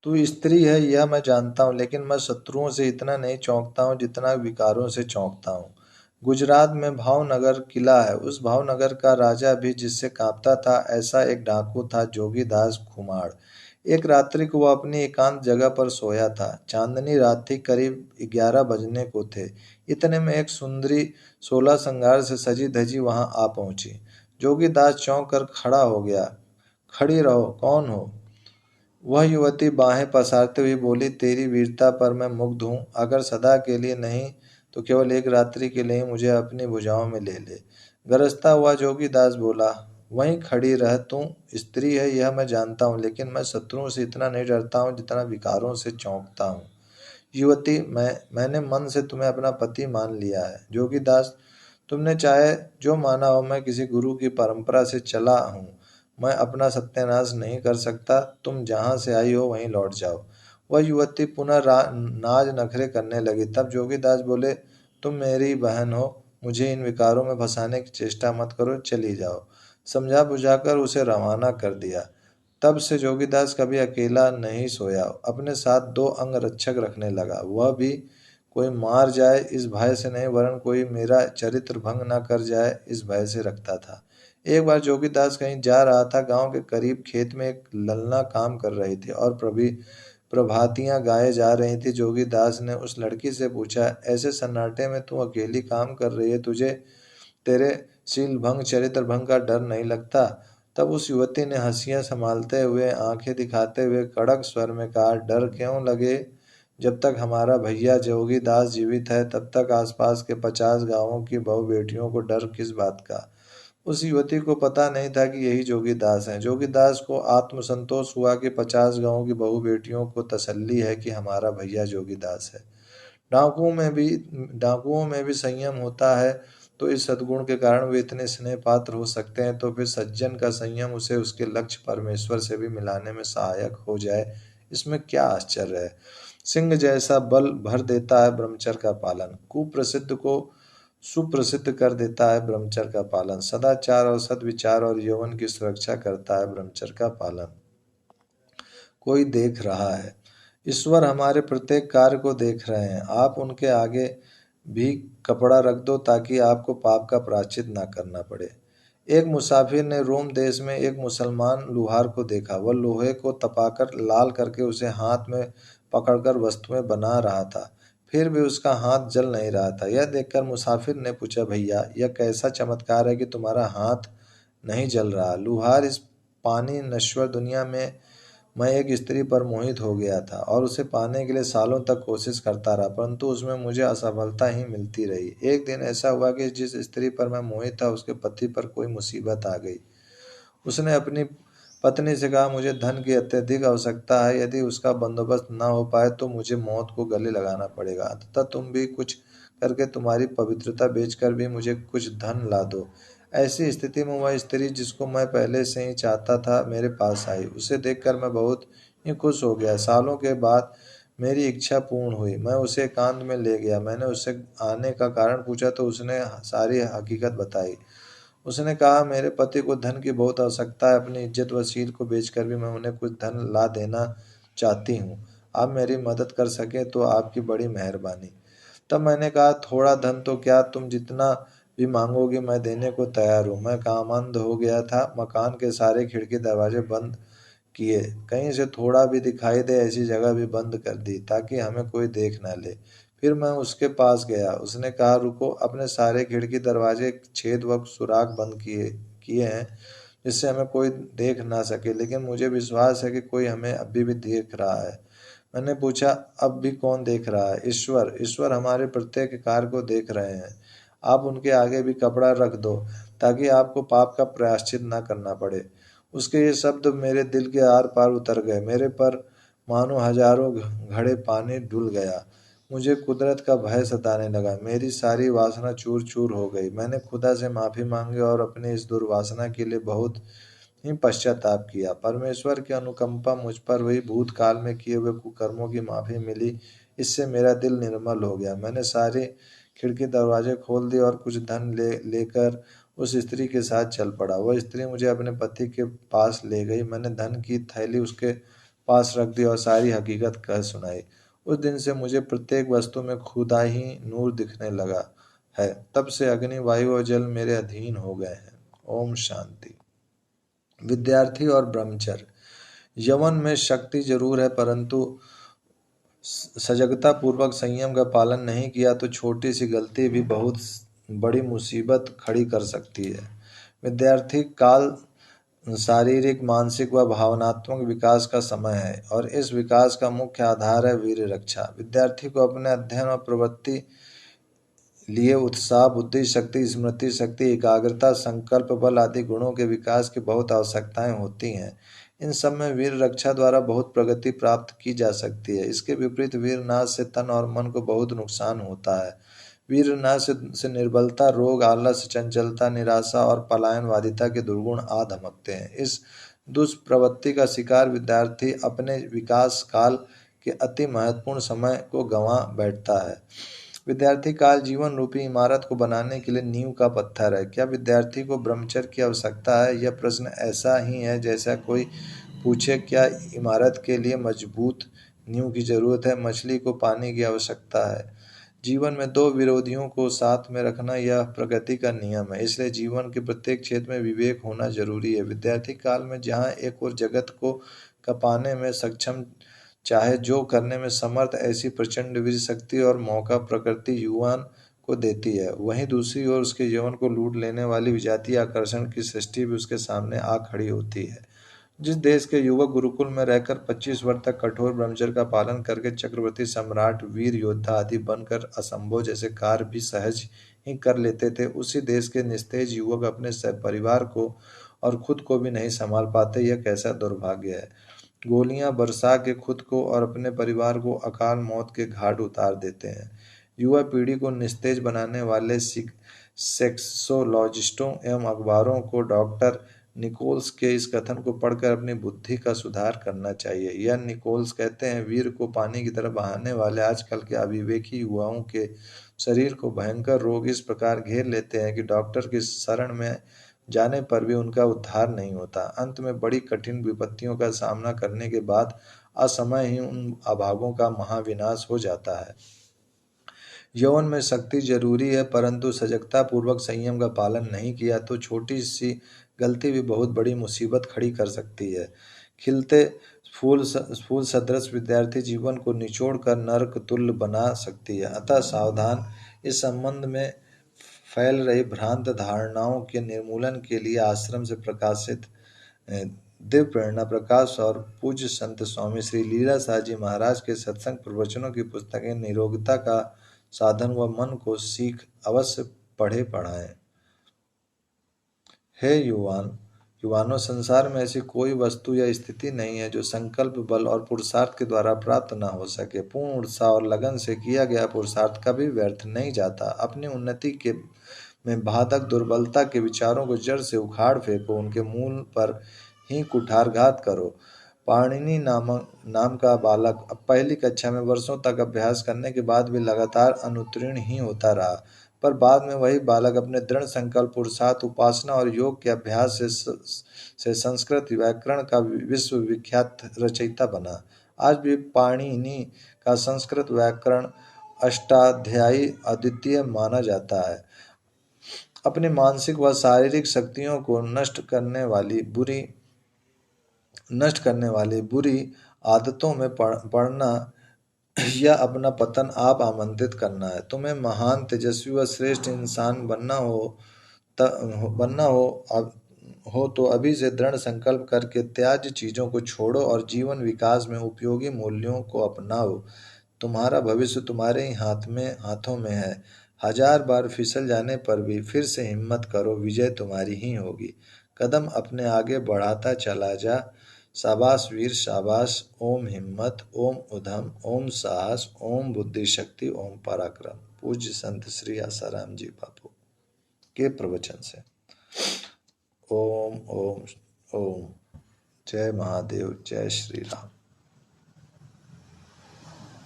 तू स्त्री है यह मैं जानता हूँ, लेकिन मैं शत्रुओं से इतना नहीं चौंकता हूँ जितना विकारों से चौंकता हूँ। गुजरात में भावनगर किला है, उस भावनगर का राजा भी जिससे कांपता था, ऐसा एक डाकू था जोगीदास खुमाड़। एक रात्रि को वह अपनी एकांत जगह पर सोया था। चांदनी रात थी, करीब 11 बजने को थे। इतने में एक सुंदरी 16 श्रृंगार से सजी धजी वहां आ पहुंची। जोगीदास चौंक कर खड़ा हो गया। खड़ी रहो, कौन हो? वह युवती बाहें पसारते हुए बोली, तेरी वीरता पर मैं मुग्ध हूँ। अगर सदा के लिए नहीं तो केवल एक रात्रि के लिए मुझे अपनी भुजाओं में ले ले। गरजता हुआ जोगीदास बोला, वहीं खड़ी रह, तू स्त्री है यह मैं जानता हूँ, लेकिन मैं शत्रुओं से इतना नहीं डरता हूँ जितना विकारों से चौंकता हूँ। युवती, मैंने मन से तुम्हें अपना पति मान लिया है। जोगीदास, तुमने चाहे जो माना हो, मैं किसी गुरु की परंपरा से चला हूँ। मैं अपना सत्यानाश नहीं कर सकता। तुम जहाँ से आई हो वहीं लौट जाओ। वह युवती पुनः नाज नखरे करने लगी। तब जोगीदास बोले, तुम मेरी बहन हो, मुझे इन विकारों में फंसाने की चेष्टा मत करो, चली जाओ। समझा बुझाकर उसे रवाना कर दिया। तब से जोगीदास कभी अकेला नहीं सोया, अपने साथ 2 अंगरक्षक रखने लगा। वह भी कोई मार जाए इस भय से नहीं, वरन कोई मेरा चरित्र भंग न कर जाए इस भय से रखता था। एक बार जोगीदास कहीं जा रहा था। गांव के करीब खेत में एक ललना काम कर रही थी और प्रभातियां गाए जा रही थी। जोगीदास ने उस लड़की से पूछा, ऐसे सन्नाटे में तू अकेली काम कर रही है, तुझे तेरे शील भंग चरित्र भंग का डर नहीं लगता? तब उस युवती ने हंसियां संभालते हुए आंखें दिखाते हुए कड़क स्वर में कहा, डर क्यों लगे? जब तक हमारा भैया जोगीदास जीवित है तब तक आसपास के 50 गांवों की बहू बेटियों को डर किस बात का? उस युवती को पता नहीं था कि यही जोगीदास हैं। जोगीदास को आत्मसंतोष हुआ कि 50 गांवों की बहू बेटियों को तसल्ली है कि हमारा भैया जोगीदास है। डाकुओं में भी डाकुओं में भी संयम होता है, तो इस सद्गुण के कारण वे इतने स्नेह पात्र हो सकते हैं, तो फिर सज्जन का संयम उसे उसके लक्ष्य परमेश्वर से भी मिलाने में सहायक हो जाए, इसमें क्या आश्चर्य है? सिंह जैसा बल भर देता है ब्रह्मचर्य का पालन, कुप्रसिद्ध को सुप्रसिद्ध कर देता है ब्रह्मचर्य का पालन, सदाचार और सद्विचार और यौवन की सुरक्षा करता है ब्रह्मचर्य का पालन। कोई देख रहा है। ईश्वर हमारे प्रत्येक कार्य को देख रहे हैं। आप उनके आगे भी कपड़ा रख दो ताकि आपको पाप का प्रायश्चित ना करना पड़े। एक मुसाफिर ने रोम देश में एक मुसलमान लुहार को देखा। वह लोहे को तपाकर लाल करके उसे हाथ में पकड़कर वस्तुएं बना रहा था। फिर भी उसका हाथ जल नहीं रहा था। यह देखकर मुसाफिर ने पूछा, भैया यह कैसा चमत्कार है कि तुम्हारा हाथ नहीं जल रहा? लुहार, इस पानी नश्वर दुनिया में मैं एक स्त्री पर मोहित हो गया था और उसे पाने के लिए सालों तक कोशिश करता रहा, परंतु उसमें मुझे असफलता ही मिलती रही। एक दिन ऐसा हुआ कि जिस स्त्री पर मैं मोहित था उसके पति पर कोई मुसीबत आ गई। उसने अपनी पत्नी से कहा, मुझे धन की अत्यधिक आवश्यकता है, यदि उसका बंदोबस्त न हो पाए तो मुझे मौत को गले लगाना पड़ेगा। अतः तुम भी कुछ करके तुम्हारी पवित्रता बेचकर भी मुझे कुछ धन ला दो। ऐसी स्थिति में वह स्त्री जिसको मैं पहले से ही चाहता था मेरे पास आई। उसे देखकर मैं बहुत ही खुश हो गया। सालों के बाद मेरी इच्छा पूर्ण हुई। मैं उसे एकांत में ले गया। मैंने उससे आने का कारण पूछा तो उसने सारी हकीकत बताई। उसने कहा, मेरे पति को धन की बहुत आवश्यकता है। अपनी इज्जत व शील को बेचकर भी मैं उन्हें कुछ धन ला देना चाहती हूँ। आप मेरी मदद कर सके तो आपकी बड़ी मेहरबानी। तब मैंने कहा, थोड़ा धन तो क्या, तुम जितना भी मांगोगी मैं देने को तैयार हूँ। मैं कामंद हो गया था। मकान के सारे खिड़की दरवाजे बंद किए, कहीं से थोड़ा भी दिखाई दे ऐसी जगह भी बंद कर दी ताकि हमें कोई देख ना ले। फिर मैं उसके पास गया। उसने कहा, रुको, अपने सारे खिड़की दरवाजे छेद व सुराख बंद किए किए हैं जिससे हमें कोई देख ना सके, लेकिन मुझे विश्वास है कि कोई हमें अभी भी देख रहा है। मैंने पूछा, अब भी कौन देख रहा है? ईश्वर। ईश्वर हमारे प्रत्येक कार्य को देख रहे हैं। आप उनके आगे भी कपड़ा रख दो ताकि आपको पाप का प्रायश्चित न करना पड़े। उसके ये शब्द मेरे दिल के आर पार उतर गए। मेरे पर मानो हजारों घड़े पानी डुल गया। मुझे कुदरत का भय सताने लगा। मेरी सारी वासना चूर चूर हो गई। मैंने खुदा से माफी मांगी और अपनी इस दुर्वासना के लिए बहुत ही पश्चाताप किया। परमेश्वर की अनुकंपा मुझ पर हुई। भूतकाल में किए हुए कुकर्मों की माफी मिली। इससे मेरा दिल निर्मल हो गया। मैंने सारे खिड़की दरवाजे खोल दिए और कुछ धन लेकर उस स्त्री के साथ चल पड़ा। वह स्त्री मुझे अपने पति के पास ले गई। मैंने धन की थैली उसके पास रख दी और सारी हकीकत कह सुनाई। उस दिन से मुझे प्रत्येक वस्तु में खुदा ही नूर दिखने लगा है। तब से अग्नि, वायु और जल मेरे अधीन हो गए हैं। ओम शांति। विद्यार्थी और ब्रह्मचर्य। यवन में शक्ति जरूर है, परंतु सजगता पूर्वक संयम का पालन नहीं किया तो छोटी सी गलती भी बहुत बड़ी मुसीबत खड़ी कर सकती है। विद्यार्थी काल शारीरिक, मानसिक व भावनात्मक विकास का समय है और इस विकास का मुख्य आधार है वीर रक्षा। विद्यार्थी को अपने अध्ययन और प्रवृत्ति लिए उत्साह, बुद्धि शक्ति, स्मृति शक्ति, एकाग्रता, संकल्प बल आदि गुणों के विकास की बहुत आवश्यकताएं होती हैं। इन सब में वीर रक्षा द्वारा बहुत प्रगति प्राप्त की जा सकती है। इसके विपरीत वीरनाश से तन और मन को बहुत नुकसान होता है। वीरनाश से निर्बलता, रोग, आलस, चंचलता, निराशा और पलायनवादिता के दुर्गुण आ धमकते हैं। इस दुष्प्रवृत्ति का शिकार विद्यार्थी अपने विकास काल के अति महत्वपूर्ण समय को गंवा बैठता है। विद्यार्थी काल जीवन रूपी इमारत को बनाने के लिए नींव का पत्थर है। क्या विद्यार्थी को ब्रह्मचर्य की आवश्यकता है? यह प्रश्न ऐसा ही है जैसा कोई पूछे क्या इमारत के लिए मजबूत नींव की जरूरत है? मछली को पानी की आवश्यकता है। जीवन में दो विरोधियों को साथ में रखना यह प्रकृति का नियम है। इसलिए जीवन के प्रत्येक क्षेत्र में विवेक होना जरूरी है। विद्यार्थी काल में जहाँ एक और जगत को कपाने में सक्षम, चाहे जो करने में समर्थ, ऐसी प्रचंड वीर शक्ति और मौका प्रकृति युवान को देती है, वहीं दूसरी ओर उसके यौवन को लूट लेने वाली विजातीय आकर्षण की सृष्टि भी उसके सामने आ खड़ी होती है। जिस देश के युवक गुरुकुल में रहकर 25 वर्ष तक कठोर ब्रह्मचर्य का पालन करके चक्रवर्ती, सम्राट, वीर योद्धा आदि बनकर असंभव जैसे कार्य भी सहज ही कर लेते थे, उसी देश के निस्तेज युवक अपने परिवार को और खुद को भी नहीं संभाल पाते। यह कैसा दुर्भाग्य है। गोलियां बरसा के खुद को और अपने परिवार को अकाल मौत के घाट उतार देते हैं। युवा पीढ़ी को निस्तेज बनाने वाले सेक्सोलॉजिस्टों एवं अखबारों को डॉक्टर निकोल्स के इस कथन को पढ़कर अपनी बुद्धि का सुधार करना चाहिए। यह निकोल्स कहते हैं, वीर को पानी की तरह बहाने वाले आजकल के अविवेकी युवाओं के शरीर को भयंकर रोग इस प्रकार घेर लेते हैं कि डॉक्टर की शरण में जाने पर भी उनका उद्धार नहीं होता। अंत में बड़ी कठिन विपत्तियों का सामना करने के बाद असमय ही उन अभागों का महाविनाश हो जाता है। यौवन में शक्ति जरूरी है, परंतु सजगता पूर्वक संयम का पालन नहीं किया तो छोटी सी गलती भी बहुत बड़ी मुसीबत खड़ी कर सकती है। खिलते फूल सदृश विद्यार्थी जीवन को निचोड़ कर नरक तुल्य बना सकती है। अतः सावधान। इस संबंध में फैल रही भ्रांत धारणाओं के निर्मूलन के लिए आश्रम से प्रकाशित दिव्य प्रेरणा प्रकाश और पूज्य संत स्वामी श्री लीला शाह जी महाराज के सत्संग प्रवचनों की पुस्तकें निरोगता का साधन व मन को सीख अवश्य पढ़े पढ़ाएं। हे युवानों, संसार में ऐसी कोई वस्तु या स्थिति नहीं है जो संकल्प, बल और पुरुषार्थ के द्वारा प्राप्त न हो सके। पूर्ण उत्साह और लगन से किया गया पुरुषार्थ कभी व्यर्थ नहीं जाता। अपनी उन्नति के में बाधक दुर्बलता के विचारों को जड़ से उखाड़ फेंको, उनके मूल पर ही कुठारघात करो। पाणिनि नाम का बालक अब पहली कक्षा में वर्षों तक अभ्यास करने के बाद भी लगातार अनुत्तीर्ण ही होता रहा, पर बाद में वही बालक अपने दृढ़ संकल्प, पुरुषार्थ, उपासना और योग के अभ्यास से संस्कृत व्याकरण का विश्व विख्यात रचयिता बना। आज भी पाणिनि का संस्कृत व्याकरण अष्टाध्यायी अद्वितीय माना जाता है। अपनी मानसिक व शारीरिक शक्तियों को नष्ट करने वाली बुरी आदतों में पड़ना या अपना पतन आप आमंत्रित करना है। तुम्हें महान, तेजस्वी व श्रेष्ठ इंसान बनना हो तो अभी से दृढ़ संकल्प करके त्याज्य चीजों को छोड़ो और जीवन विकास में उपयोगी मूल्यों को अपनाओ। तुम्हारा भविष्य तुम्हारे ही हाथों में है। हजार बार फिसल जाने पर भी फिर से हिम्मत करो, विजय तुम्हारी ही होगी। कदम अपने आगे बढ़ाता चला जा। शाबाश वीर शाबाश। ओम हिम्मत, ओम उधम, ओम साहस, ओम बुद्धि शक्ति, ओम पराक्रम। पूज्य संत श्री आसाराम जी बापू के प्रवचन से। ओम ओम ओम। जय महादेव, जय श्री राम।